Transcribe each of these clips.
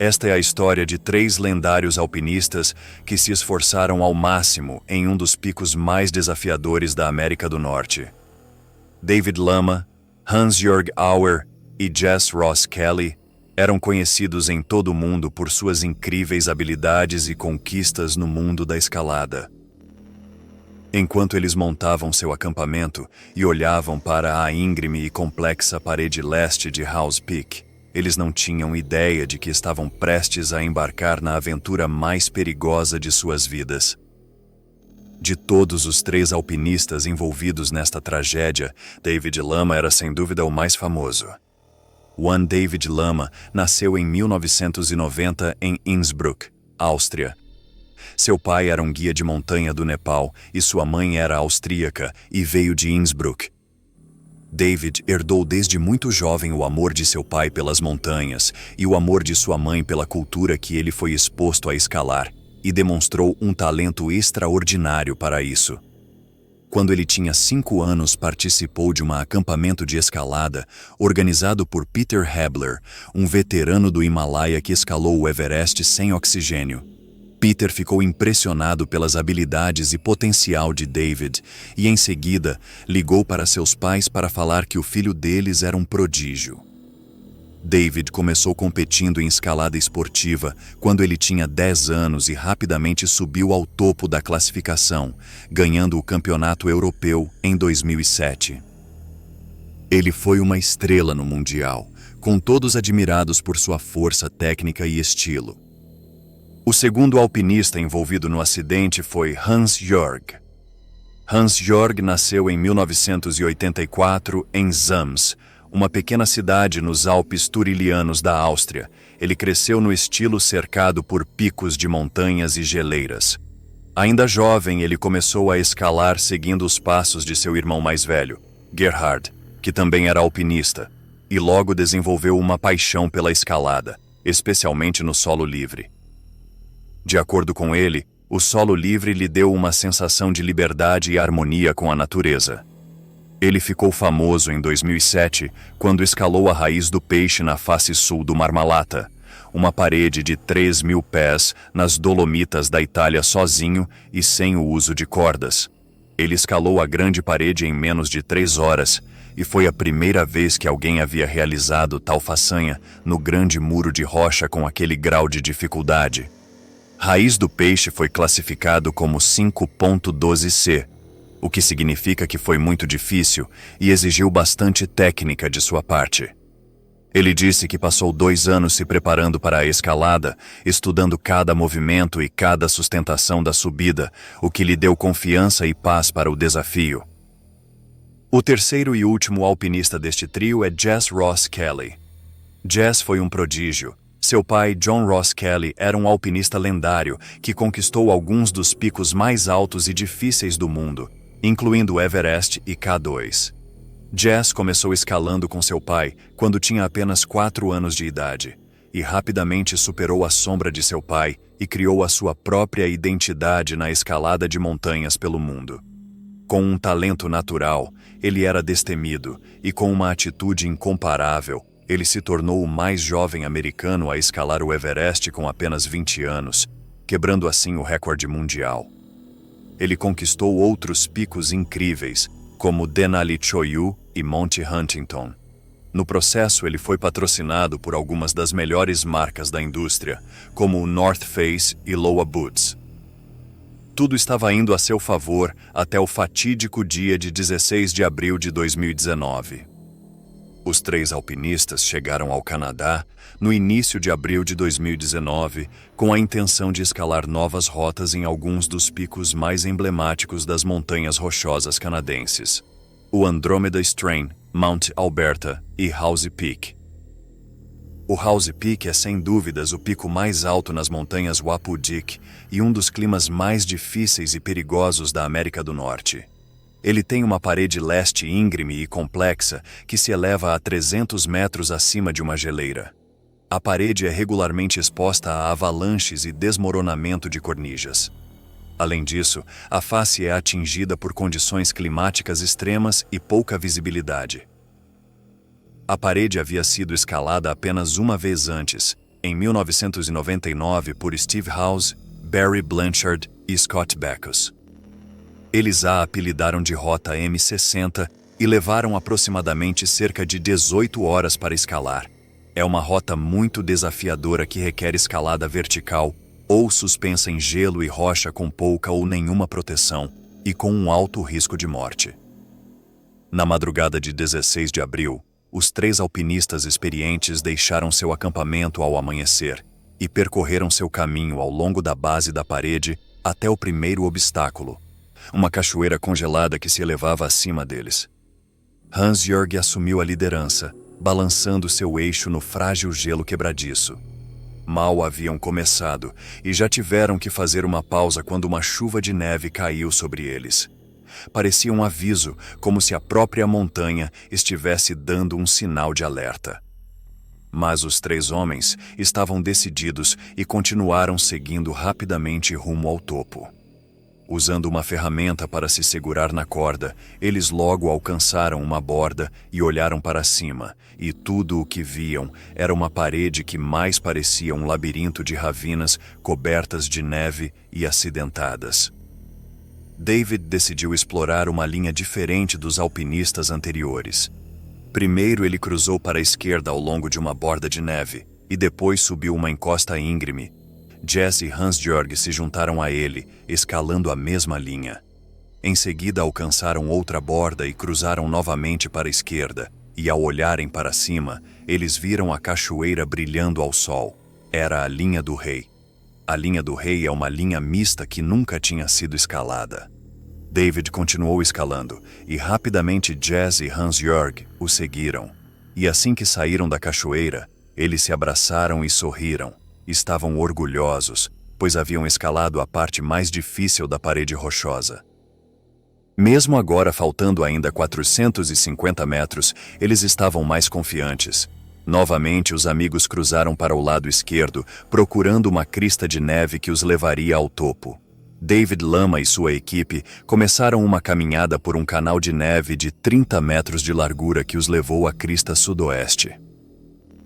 Esta é a história de 3 lendários alpinistas que se esforçaram ao máximo em um dos picos mais desafiadores da América do Norte. David Lama, Hans-Jörg Auer e Jess Ross Kelly eram conhecidos em todo o mundo por suas incríveis habilidades e conquistas no mundo da escalada. Enquanto eles montavam seu acampamento e olhavam para a íngreme e complexa parede leste de Howse Peak, eles não tinham ideia de que estavam prestes a embarcar na aventura mais perigosa de suas vidas. De todos os 3 alpinistas envolvidos nesta tragédia, David Lama era sem dúvida o mais famoso. Juan David Lama nasceu em 1990 em Innsbruck, Áustria. Seu pai era um guia de montanha do Nepal e sua mãe era austríaca e veio de Innsbruck. David herdou desde muito jovem o amor de seu pai pelas montanhas e o amor de sua mãe pela cultura que ele foi exposto a escalar, e demonstrou um talento extraordinário para isso. Quando ele tinha 5 anos, participou de um acampamento de escalada organizado por Peter Hebler, um veterano do Himalaia que escalou o Everest sem oxigênio. Peter ficou impressionado pelas habilidades e potencial de David e, em seguida, ligou para seus pais para falar que o filho deles era um prodígio. David começou competindo em escalada esportiva quando ele tinha 10 anos e rapidamente subiu ao topo da classificação, ganhando o campeonato europeu em 2007. Ele foi uma estrela no Mundial, com todos admirados por sua força técnica e estilo. O segundo alpinista envolvido no acidente foi Hans-Jörg. Hans-Jörg nasceu em 1984 em Zams, uma pequena cidade nos Alpes Turilianos da Áustria. Ele cresceu no estilo cercado por picos de montanhas e geleiras. Ainda jovem, ele começou a escalar seguindo os passos de seu irmão mais velho, Gerhard, que também era alpinista, e logo desenvolveu uma paixão pela escalada, especialmente no solo livre. De acordo com ele, o solo livre lhe deu uma sensação de liberdade e harmonia com a natureza. Ele ficou famoso em 2007 quando escalou a Raiz do Peixe na face sul do Marmalata, uma parede de 3.000 pés nas Dolomitas da Itália sozinho e sem o uso de cordas. Ele escalou a grande parede em menos de 3 horas e foi a primeira vez que alguém havia realizado tal façanha no grande muro de rocha com aquele grau de dificuldade. Raiz do Peixe foi classificado como 5.12c, o que significa que foi muito difícil e exigiu bastante técnica de sua parte. Ele disse que passou 2 anos se preparando para a escalada, estudando cada movimento e cada sustentação da subida, o que lhe deu confiança e paz para o desafio. O terceiro e último alpinista deste trio é Jess Ross Kelly. Jess foi um prodígio. Seu pai, John Ross Kelly, era um alpinista lendário que conquistou alguns dos picos mais altos e difíceis do mundo, incluindo o Everest e K2. Jess começou escalando com seu pai quando tinha apenas 4 anos de idade, e rapidamente superou a sombra de seu pai e criou a sua própria identidade na escalada de montanhas pelo mundo. Com um talento natural, ele era destemido e com uma atitude incomparável, ele se tornou o mais jovem americano a escalar o Everest com apenas 20 anos, quebrando assim o recorde mundial. Ele conquistou outros picos incríveis, como Denali Choyu e Monte Huntington. No processo, ele foi patrocinado por algumas das melhores marcas da indústria, como o North Face e Lowa Boots. Tudo estava indo a seu favor até o fatídico dia de 16 de abril de 2019. Os 3 alpinistas chegaram ao Canadá no início de abril de 2019 com a intenção de escalar novas rotas em alguns dos picos mais emblemáticos das montanhas rochosas canadenses: o Andromeda Strain, Mount Alberta e Howse Peak. O Howse Peak é sem dúvidas o pico mais alto nas montanhas Waputnik e um dos climas mais difíceis e perigosos da América do Norte. Ele tem uma parede leste íngreme e complexa que se eleva a 300 metros acima de uma geleira. A parede é regularmente exposta a avalanches e desmoronamento de cornijas. Além disso, a face é atingida por condições climáticas extremas e pouca visibilidade. A parede havia sido escalada apenas uma vez antes, em 1999 por Steve House, Barry Blanchard e Scott Backus. Eles a apelidaram de Rota M60 e levaram aproximadamente cerca de 18 horas para escalar. É uma rota muito desafiadora que requer escalada vertical ou suspensa em gelo e rocha com pouca ou nenhuma proteção e com um alto risco de morte. Na madrugada de 16 de abril, os 3 alpinistas experientes deixaram seu acampamento ao amanhecer e percorreram seu caminho ao longo da base da parede até o primeiro obstáculo, uma cachoeira congelada que se elevava acima deles. Hans-Jörg assumiu a liderança, balançando seu eixo no frágil gelo quebradiço. Mal haviam começado e já tiveram que fazer uma pausa quando uma chuva de neve caiu sobre eles. Parecia um aviso, como se a própria montanha estivesse dando um sinal de alerta. Mas os 3 homens estavam decididos e continuaram seguindo rapidamente rumo ao topo. Usando uma ferramenta para se segurar na corda, eles logo alcançaram uma borda e olharam para cima, e tudo o que viam era uma parede que mais parecia um labirinto de ravinas cobertas de neve e acidentadas. David decidiu explorar uma linha diferente dos alpinistas anteriores. Primeiro ele cruzou para a esquerda ao longo de uma borda de neve, e depois subiu uma encosta íngreme. Jess e Hans-Jörg se juntaram a ele, escalando a mesma linha. Em seguida alcançaram outra borda e cruzaram novamente para a esquerda, e ao olharem para cima, eles viram a cachoeira brilhando ao sol. Era a Linha do Rei. A Linha do Rei é uma linha mista que nunca tinha sido escalada. David continuou escalando, e rapidamente Jess e Hans-Jörg o seguiram. E assim que saíram da cachoeira, eles se abraçaram e sorriram. Estavam orgulhosos, pois haviam escalado a parte mais difícil da parede rochosa. Mesmo agora faltando ainda 450 metros, eles estavam mais confiantes. Novamente os amigos cruzaram para o lado esquerdo, procurando uma crista de neve que os levaria ao topo. David Lama e sua equipe começaram uma caminhada por um canal de neve de 30 metros de largura que os levou à crista sudoeste.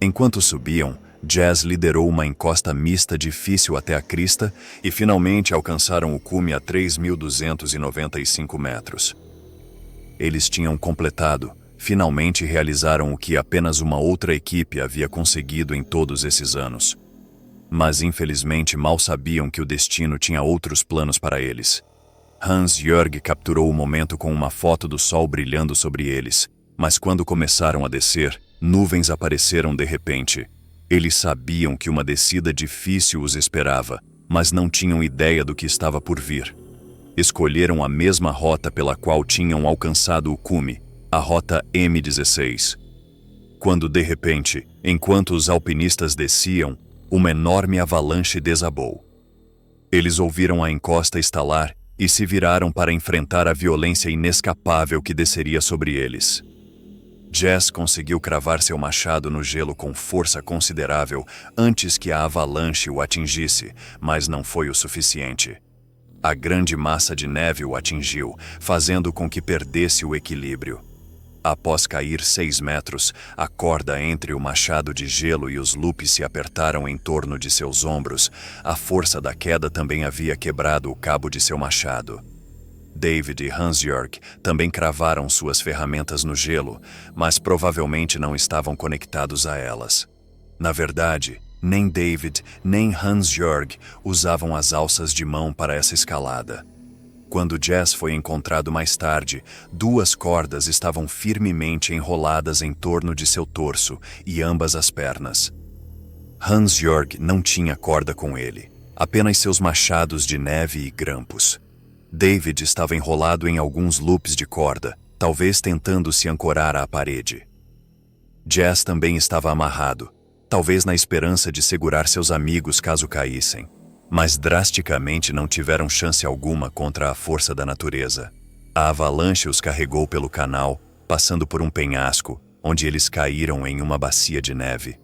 Enquanto subiam, Jess liderou uma encosta mista difícil até a crista e finalmente alcançaram o cume a 3.295 metros. Eles tinham completado, finalmente realizaram o que apenas uma outra equipe havia conseguido em todos esses anos. Mas infelizmente mal sabiam que o destino tinha outros planos para eles. Hans-Jörg capturou o momento com uma foto do sol brilhando sobre eles, mas quando começaram a descer, nuvens apareceram de repente. Eles sabiam que uma descida difícil os esperava, mas não tinham ideia do que estava por vir. Escolheram a mesma rota pela qual tinham alcançado o cume, a rota M16. Quando de repente, enquanto os alpinistas desciam, uma enorme avalanche desabou. Eles ouviram a encosta estalar e se viraram para enfrentar a violência inescapável que desceria sobre eles. Jess conseguiu cravar seu machado no gelo com força considerável antes que a avalanche o atingisse, mas não foi o suficiente. A grande massa de neve o atingiu, fazendo com que perdesse o equilíbrio. Após cair 6 metros, a corda entre o machado de gelo e os lupes se apertaram em torno de seus ombros. A força da queda também havia quebrado o cabo de seu machado. David e Hans-Jörg também cravaram suas ferramentas no gelo, mas provavelmente não estavam conectados a elas. Na verdade, nem David nem Hans-Jörg usavam as alças de mão para essa escalada. Quando Jess foi encontrado mais tarde, 2 cordas estavam firmemente enroladas em torno de seu torso e ambas as pernas. Hans-Jörg não tinha corda com ele, apenas seus machados de neve e grampos. David estava enrolado em alguns loops de corda, talvez tentando se ancorar à parede. Jess também estava amarrado, talvez na esperança de segurar seus amigos caso caíssem, mas drasticamente não tiveram chance alguma contra a força da natureza. A avalanche os carregou pelo canal, passando por um penhasco, onde eles caíram em uma bacia de neve.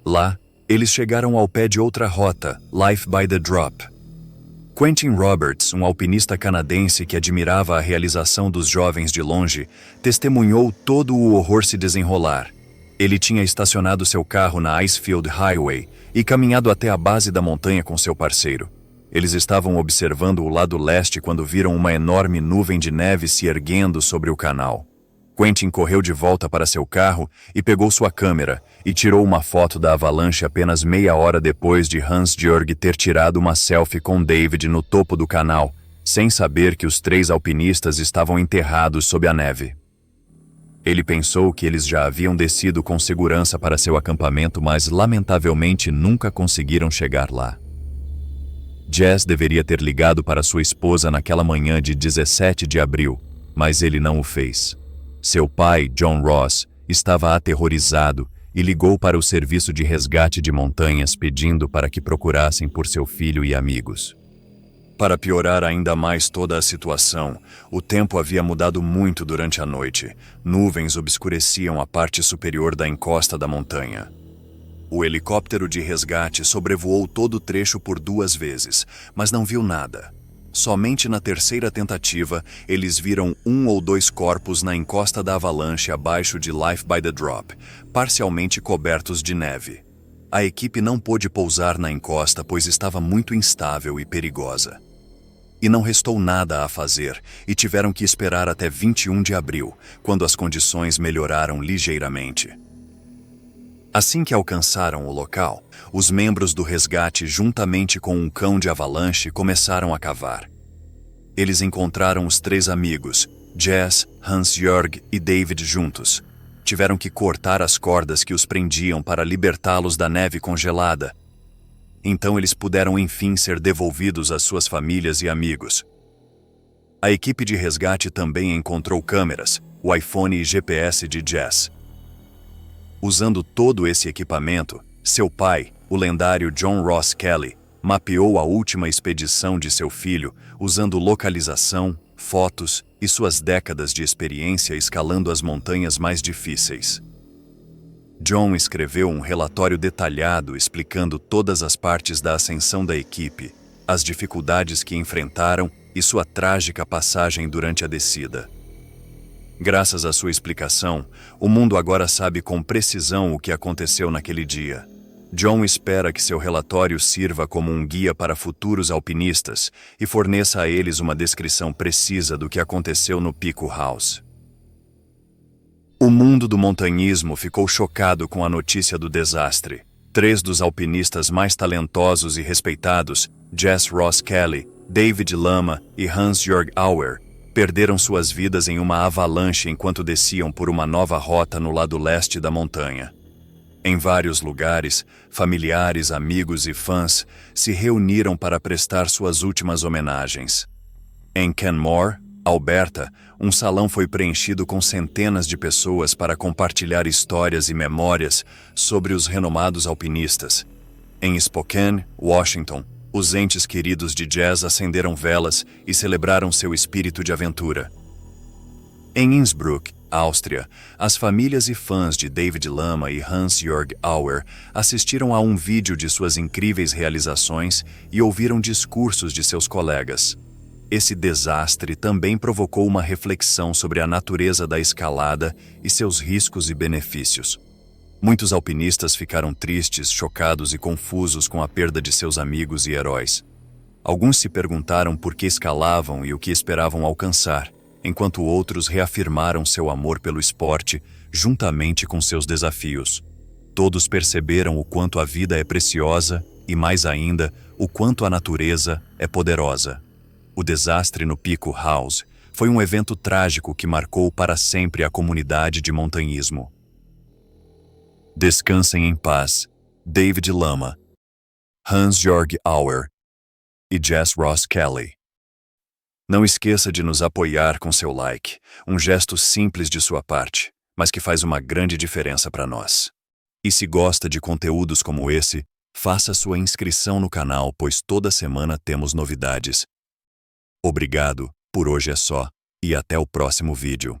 Lá, eles chegaram ao pé de outra rota, Life by the Drop. Quentin Roberts, um alpinista canadense que admirava a realização dos jovens de longe, testemunhou todo o horror se desenrolar. Ele tinha estacionado seu carro na Icefield Highway e caminhado até a base da montanha com seu parceiro. Eles estavam observando o lado leste quando viram uma enorme nuvem de neve se erguendo sobre o canal. Quentin correu de volta para seu carro e pegou sua câmera e tirou uma foto da avalanche apenas meia hora depois de Hans-Georg ter tirado uma selfie com David no topo do canal, sem saber que os 3 alpinistas estavam enterrados sob a neve. Ele pensou que eles já haviam descido com segurança para seu acampamento, mas lamentavelmente nunca conseguiram chegar lá. Jess deveria ter ligado para sua esposa naquela manhã de 17 de abril, mas ele não o fez. Seu pai, John Ross, estava aterrorizado e ligou para o serviço de resgate de montanhas pedindo para que procurassem por seu filho e amigos. Para piorar ainda mais toda a situação, o tempo havia mudado muito durante a noite. Nuvens obscureciam a parte superior da encosta da montanha. O helicóptero de resgate sobrevoou todo o trecho por 2 vezes, mas não viu nada. Somente na terceira tentativa, eles viram 1 ou 2 corpos na encosta da avalanche abaixo de Life by the Drop, parcialmente cobertos de neve. A equipe não pôde pousar na encosta pois estava muito instável e perigosa. E não restou nada a fazer, e tiveram que esperar até 21 de abril, quando as condições melhoraram ligeiramente. Assim que alcançaram o local, os membros do resgate, juntamente com um cão de avalanche, começaram a cavar. Eles encontraram os 3 amigos, Jess, Hans-Georg e David juntos. Tiveram que cortar as cordas que os prendiam para libertá-los da neve congelada. Então eles puderam enfim ser devolvidos às suas famílias e amigos. A equipe de resgate também encontrou câmeras, o iPhone e GPS de Jess. Usando todo esse equipamento, seu pai, o lendário John Ross Kelly, mapeou a última expedição de seu filho, usando localização, fotos e suas décadas de experiência escalando as montanhas mais difíceis. John escreveu um relatório detalhado explicando todas as partes da ascensão da equipe, as dificuldades que enfrentaram e sua trágica passagem durante a descida. Graças à sua explicação, o mundo agora sabe com precisão o que aconteceu naquele dia. John espera que seu relatório sirva como um guia para futuros alpinistas e forneça a eles uma descrição precisa do que aconteceu no Pico House. O mundo do montanhismo ficou chocado com a notícia do desastre. 3 dos alpinistas mais talentosos e respeitados, Jess Ross Kelly, David Lama e Hans-Georg Auer, perderam suas vidas em uma avalanche enquanto desciam por uma nova rota no lado leste da montanha. Em vários lugares, familiares, amigos e fãs se reuniram para prestar suas últimas homenagens. Em Canmore, Alberta, um salão foi preenchido com centenas de pessoas para compartilhar histórias e memórias sobre os renomados alpinistas. Em Spokane, Washington, os entes queridos de Jess acenderam velas e celebraram seu espírito de aventura. Em Innsbruck, Áustria, as famílias e fãs de David Lama e Hans-Georg Auer assistiram a um vídeo de suas incríveis realizações e ouviram discursos de seus colegas. Esse desastre também provocou uma reflexão sobre a natureza da escalada e seus riscos e benefícios. Muitos alpinistas ficaram tristes, chocados e confusos com a perda de seus amigos e heróis. Alguns se perguntaram por que escalavam e o que esperavam alcançar, enquanto outros reafirmaram seu amor pelo esporte, juntamente com seus desafios. Todos perceberam o quanto a vida é preciosa e, mais ainda, o quanto a natureza é poderosa. O desastre no Pico House foi um evento trágico que marcou para sempre a comunidade de montanhismo. Descansem em paz, David Lama, Hans-Georg Auer e Jess Ross Kelly. Não esqueça de nos apoiar com seu like, um gesto simples de sua parte, mas que faz uma grande diferença para nós. E se gosta de conteúdos como esse, faça sua inscrição no canal, pois toda semana temos novidades. Obrigado, por hoje é só, e até o próximo vídeo.